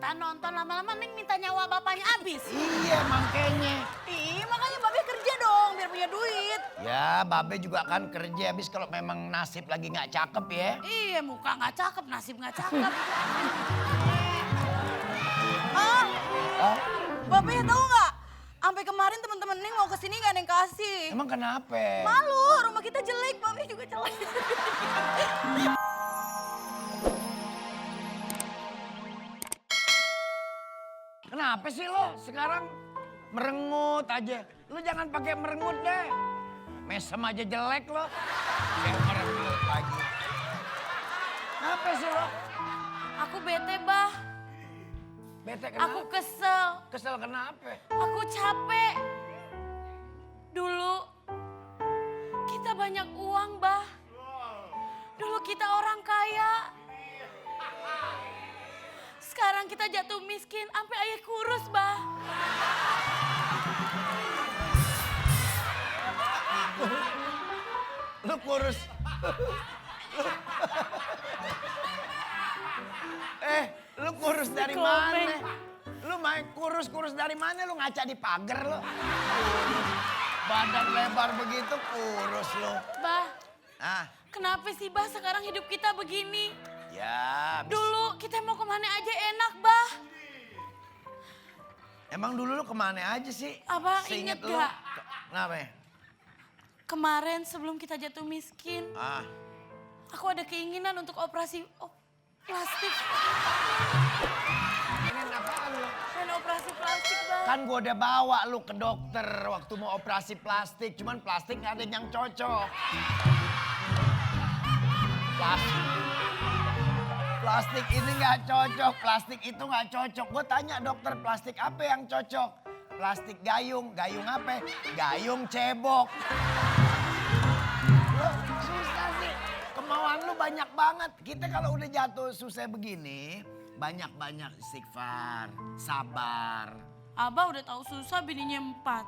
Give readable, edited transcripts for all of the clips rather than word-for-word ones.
bisa nonton lama-lama Neng minta nyawa bapaknya habis. Iya makanya. Ih, makanya Babe kerja dong biar punya duit. Ya Babe juga kan kerja habis kalau memang nasib lagi nggak cakep ya. Iya, muka nggak cakep, nasib nggak cakep. Ah, Oh, Babe tahu nggak? Sampai kemarin teman-teman Neng mau kesini nggak Neng kasih. emang kenapa? Malu, rumah kita jelek, Babe juga jelek. Kenapa sih lo sekarang merengut aja? Lo jangan pakai merengut deh. Mesem aja jelek lo. Yang merengut lagi. Kenapa sih lo? Aku bete, Bah. Bete kenapa? Aku kesel. Kesel kenapa? Aku capek. Dulu kita banyak uang, Bah. Dulu kita orang kaya. Sekarang kita jatuh miskin, sampai ayah kurus, Bah. Lu kurus. Lu kurus dari mana? Lu main kurus dari mana? Lu ngaca di pagar lu. Badan lebar begitu kurus lu. Bah, Ah, kenapa sih, Bah, sekarang hidup kita begini? ya. Dulu kita mau kemana aja enak, Bah. Emang dulu lu kemana aja sih? Abang Seinget inget lu. gak? Kenapa ya? Kemarin sebelum kita jatuh miskin, Ah, aku ada keinginan untuk operasi plastik. ini apaan lu? Dan operasi plastik, Bang. Kan gua udah bawa lu ke dokter waktu mau operasi plastik. Cuman plastik gak ada yang cocok. Plastik ini gak cocok, plastik itu gak cocok. Gue tanya dokter plastik apa yang cocok? Plastik gayung, gayung apa? Gayung cebok. Lo susah sih, kemauan lu banyak banget. Kita kalau udah jatuh susah begini, banyak-banyak istighfar, sabar. Abah udah tahu susah bininya 4.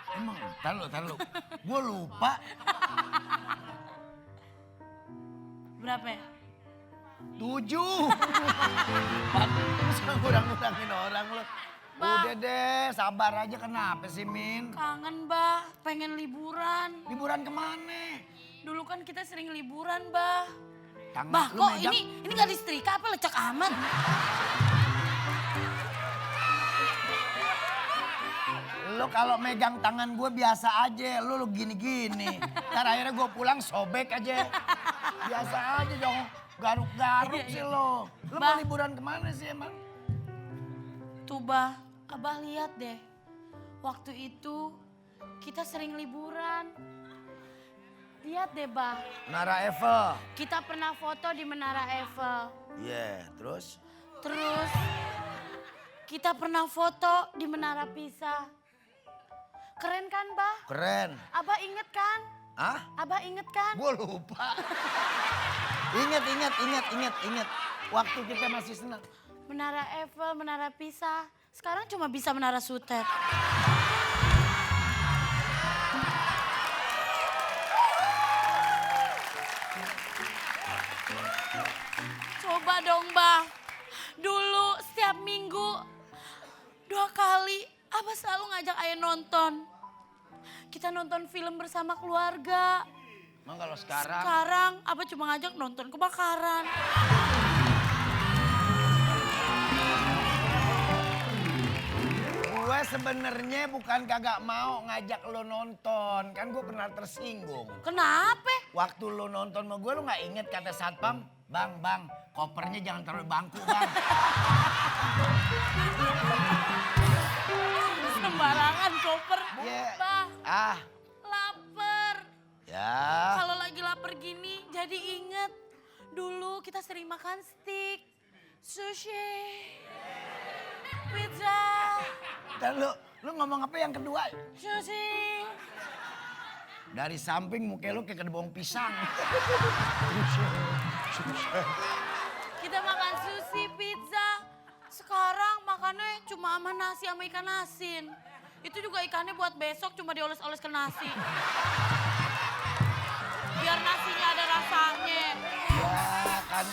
Emang, tar lu. Gue lupa. Berapa ya? 7. Masa ngurang-ngurangin orang lu. Bang. Udah deh, sabar aja. Kenapa sih, Min? Kangen, Bah. Pengen liburan. Liburan kemana? Dulu kan kita sering liburan, Bah. Tangan Bah, lu kok megang. ini gak disetrika apa lecek amat? Lu kalau megang tangan gue biasa aja. Lu gini-gini. Ntar akhirnya gue pulang sobek aja. Biasa aja dong. Garuk-garuk Iya, sih iya. lo. Lu mau Bah. liburan kemana sih emang? Tuh, Bah. Abah lihat deh. Waktu itu kita sering liburan. Lihat deh, Bah. Menara Eiffel. Kita pernah foto di Menara Eiffel. Iya, terus? Terus kita pernah foto di Menara Pisa. Keren kan, Bah? Keren. Abah inget kan? Hah? Abah inget kan? Gue lupa. Ingat. Waktu kita masih senang. Menara Eiffel, Menara Pisa. Sekarang cuma bisa Menara Sutet. Coba dong, Bah. Dulu setiap minggu 2 kali Abah selalu ngajak ayah nonton. Kita nonton film bersama keluarga. Emang kalau sekarang? Sekarang Abah cuma ngajak nonton kebakaran. Gue sebenarnya bukan kagak mau ngajak lo nonton. Kan gue pernah tersinggung. Kenapa? Waktu lo nonton sama gue lo gak inget kata satpam? Bang, kopernya jangan taruh di bangku, Bang. Sembarangan koper. Iya. Bah, Ah, lapar. ya. Kalau lagi lapar gini jadi inget. Dulu kita sering makan steak, sushi, pizza, Dan lu ngomong apa yang kedua? sushi. Dari samping muka lu kayak kedebong pisang. Kita makan sushi, pizza. Sekarang makannya cuma sama nasi sama ikan asin. Itu juga ikannya buat besok cuma dioles-oles ke nasi. biar nasinya ada rasanya. Ya kan.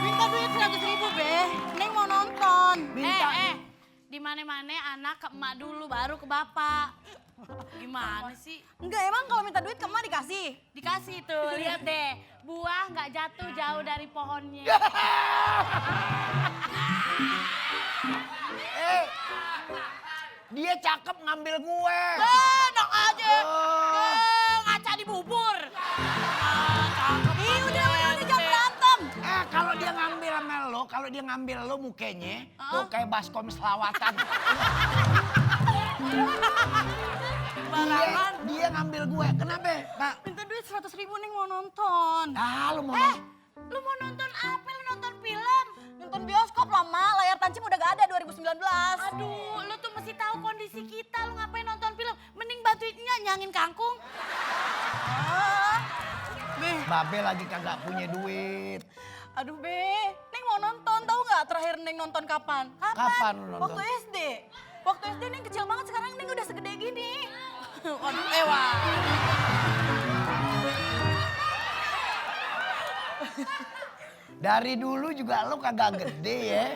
Minta duit 100.000, Be. Neng mau nonton. Minta. Di mana-mana anak ke emak dulu baru ke bapak. Gimana sih? Enggak, emang kalau minta duit ke emak dikasih? Dikasih tuh, lihat deh. Buah nggak jatuh jauh dari pohonnya. Dia cakep ngambil gue. Enak aja. Oh. Ngaca di bubur. Ih, udah jangan berantem. Kalau dia ngambil sama lo, kalau dia ngambil lo mukanya, tuh kayak baskom selawatan. Barangan. Dia ngambil gue. Kenapa, Pak? Minta duit 100.000, Neng mau nonton. Lu mau Lu mau nonton apa? Lu nonton film? Nonton bioskop lah, Ma. Layar tancap udah gak ada 2019. Aduh, lu tuh mesti tahu kondisi kita. Lu ngapain nonton film? Mending bantuin nyangin kangkung. Babe lagi kagak punya duit. Aduh, Be. Neng mau nonton. Tahu nggak terakhir Neng nonton kapan? Kapan lu nonton? Waktu SD. Waktu SD Neng kecil banget, sekarang Neng udah segede gini. Aduh, Ewa. Dari dulu juga lo kagak gede ya.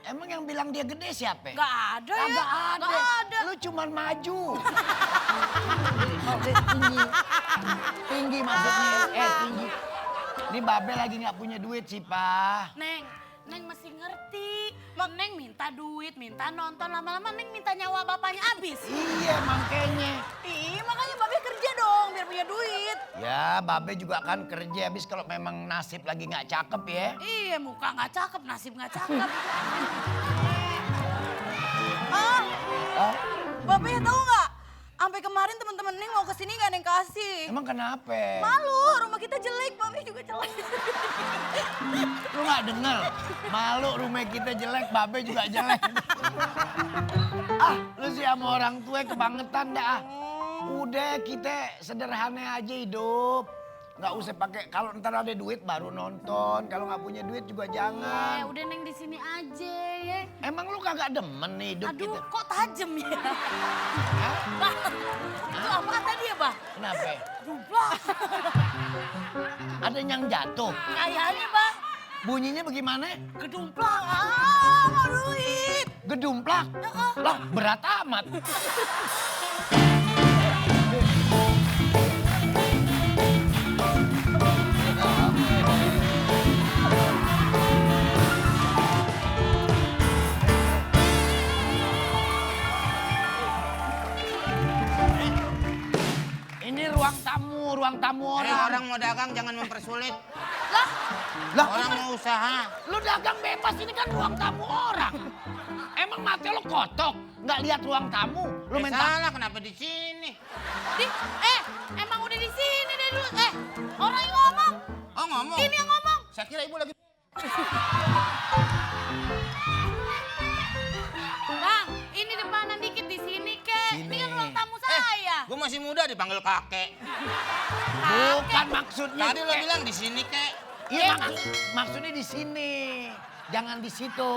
Emang yang bilang dia gede siapa? Gak ada ya. Kagak ada. Gak ada. Lu cuman maju. Maksudnya tinggi. Tinggi maksudnya. Tinggi. Ini Babe lagi nggak punya duit sih, Pak. Neng mesti ngerti. Neng minta duit, minta nonton. Lama-lama Neng minta nyawa bapaknya habis. Iya, makanya. Ih, makanya Babe kerja dong biar punya duit. Ya, Babe juga kan kerja. Habis kalau memang nasib lagi nggak cakep ya. Iya, muka nggak cakep, nasib nggak cakep. Babe tahu nggak? Sampai kemarin teman-teman Neng mau kesini gak Neng kasih. Emang kenapa? Malu, rumah kita jelek, Babe juga jelek. Lu nggak denger? Malu rumah kita jelek, Babe juga jelek. Lu sih sama orang tua kebangetan dah. Udah kita sederhana aja hidup. Nggak usah pakai, kalau ntar ada duit baru nonton. Kalau nggak punya duit juga jangan. Udah Neng di sini aja ya. Emang lu kagak demen nih hidup Aduh, kita? kok tajem ya? Hah? Bah, itu apa kata dia, Bah? Kenapa? Dublak. Ada yang jatuh. Kayaknya, Bah. Bunyinya bagaimana? Gedumplak. Mau duit. Gedumplak? Lah berat amat. Ini ruang tamu orang. Orang mau dagang jangan mempersulit. Lah, Orang mau usaha. lu dagang bebas, ini kan ruang tamu orang. Emang mati lu kotok, nggak lihat ruang tamu. Lu minta Salah kenapa di sini? Emang udah di sini deh dulu. Orang yang ngomong. Oh ngomong. Ini yang ngomong. Saya kira ibu lagi. Bang, ini depanan dikit di sini, Kek. Ini kan ruang tamu saya. Gue masih muda dipanggil kakek. bukan maksudnya. Tadi lo bilang di sini kek. Iya maksudnya di sini. Jangan di situ.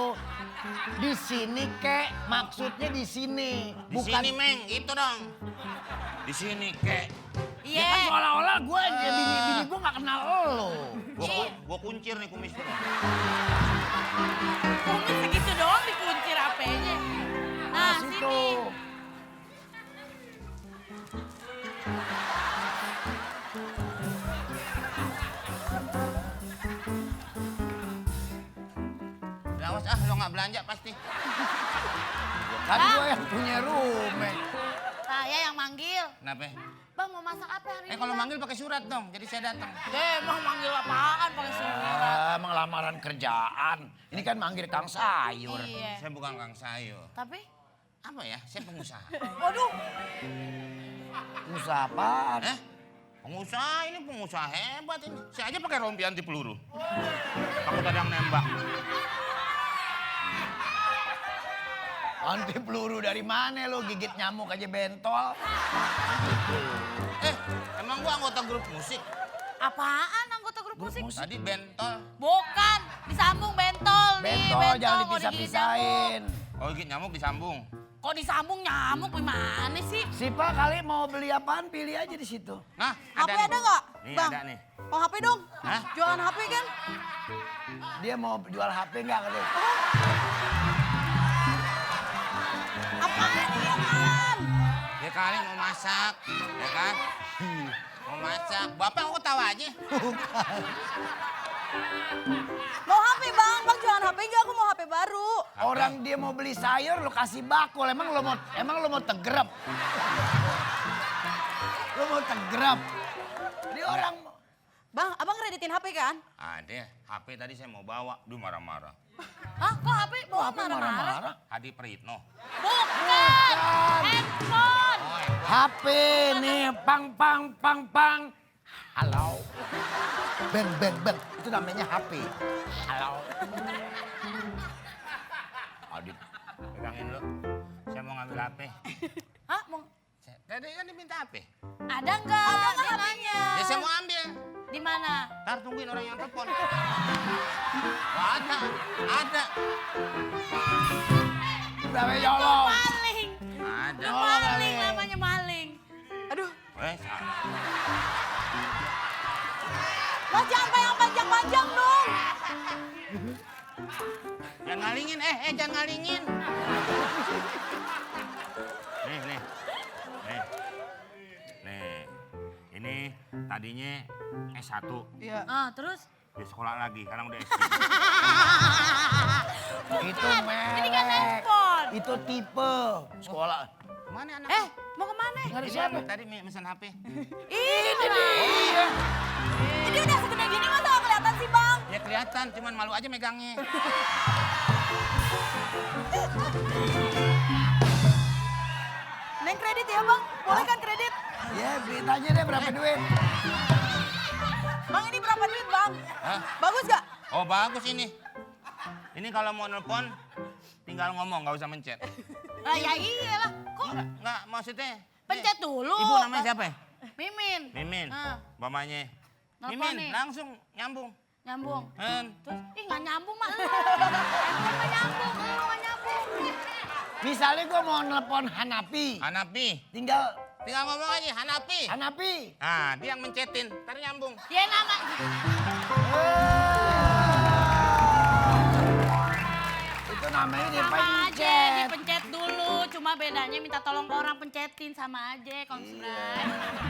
Di sini kek, maksudnya di sini. Di sini Meng, itu dong. Di sini kek. Ya kan Iya. seolah-olah gue, bini gue gak kenal lo. Gua kuncir nih kumisnya. Kumis segitu doang dikunci HP-nya. Nah, situ. sini. Awas lo nggak belanja pasti. Kan gue yang punya rumah. Saya yang manggil. Kenapa? Bang mau masak apa hari ini? Kalau Bang? manggil pakai surat dong, jadi saya datang. Mau manggil apaan pakai surat? Emang lamaran kerjaan. Ini kan manggil Kang Sayur. Iya. Saya bukan kang sayur. Tapi Apa ya? Saya pengusaha. Waduh, Usaha apaan? Pengusaha ini pengusaha hebat ini. Saya aja pakai rompi anti peluru. Takut ada yang nembak. Anti peluru dari mana lo? Gigit nyamuk aja bentol. Emang gua anggota grup musik. Apaan anggota grup musik? Tadi bentol. Bukan, disambung bentol nih. Bentol jangan mau digigit dipisah-pisahin. Oh, gigit nyamuk disambung. nyamuk. Kok disambung nyamuk gimana sih? Si Pak kali mau beli apaan pilih aja di situ. Nah, HP nih. ada nggak? Nih, Bang, ada nih. mau HP dong. Hah? Jualan HP kan? Dia mau jual HP nggak katanya? Apaan ini apaan? Ya kali mau masak, ya kan? Mau masak. Bapak kok tahu aja? Mau HP bang, bang jualan HP nggak? Aku mau HP baru. Orang dia mau beli sayur lo kasih bakul. Emang lo mau tegrep? Lo mau tegrep? Dia orang Bang, abang kreditin HP kan? Ada, HP tadi saya mau bawa. Duh, marah-marah. Hah, kok HP bawa apa marah-marah? marah-marah? Hadi Prayitno. Bukan, handphone. HP nih, pang. Halo. Ben. Itu namanya HP. Halo. Adit, pegangin lu. Saya mau ngambil HP. Hah, mau Tadi kan diminta HP. ada nggak? Dia nanya. Ya saya mau ambil. Di mana? Ntar tungguin orang yang telepon. Oh, ada. Sampai nyolong. Maling. Ada. Maling namanya maling. Aduh, Salah. mas jangan yang panjang-panjang dong. Jangan ngalingin, jangan ngalingin. Nih. Ini tadinya S1. Iya. Terus? Dia sekolah lagi, sekarang udah S3. Itu merek. Ini kan handphone. Itu tipe sekolah. Kemana anak? Mau kemana? Nggak ada Ini siapa? tadi mesen HP. Ini Iya. Ini udah segede gini masa nggak kelihatan sih bang? Ya kelihatan, cuman malu aja megangnya. Neng kredit ya bang? Boleh kan kredit? Ya, tanya deh berapa duit. Bang ini berapa duit bang? Hah? Bagus gak? Oh bagus ini. Ini kalau mau nelpon, tinggal ngomong, nggak usah mencet. Ya iyalah. Kok Nggak, maksudnya. pencet dulu? Ibu namanya siapa ya? Mimin. Mimin. Mamanya. Nelpon Mimin, nih. langsung nyambung. Nyambung. Hen. Terus, nggak nyambung mak. Emang nggak nyambung, nggak nyambung. Misalnya gua mau nelpon Hanapi. Hanapi. Tinggal Tinggal ngomong aja, Hanapi. Hanapi. Nah, dia yang mencetin, ntar nyambung. Ya nama. Itu namanya Sama aja, dipencet. dipencet dulu. Cuma bedanya minta tolong orang pencetin sama aja kalau subscribe.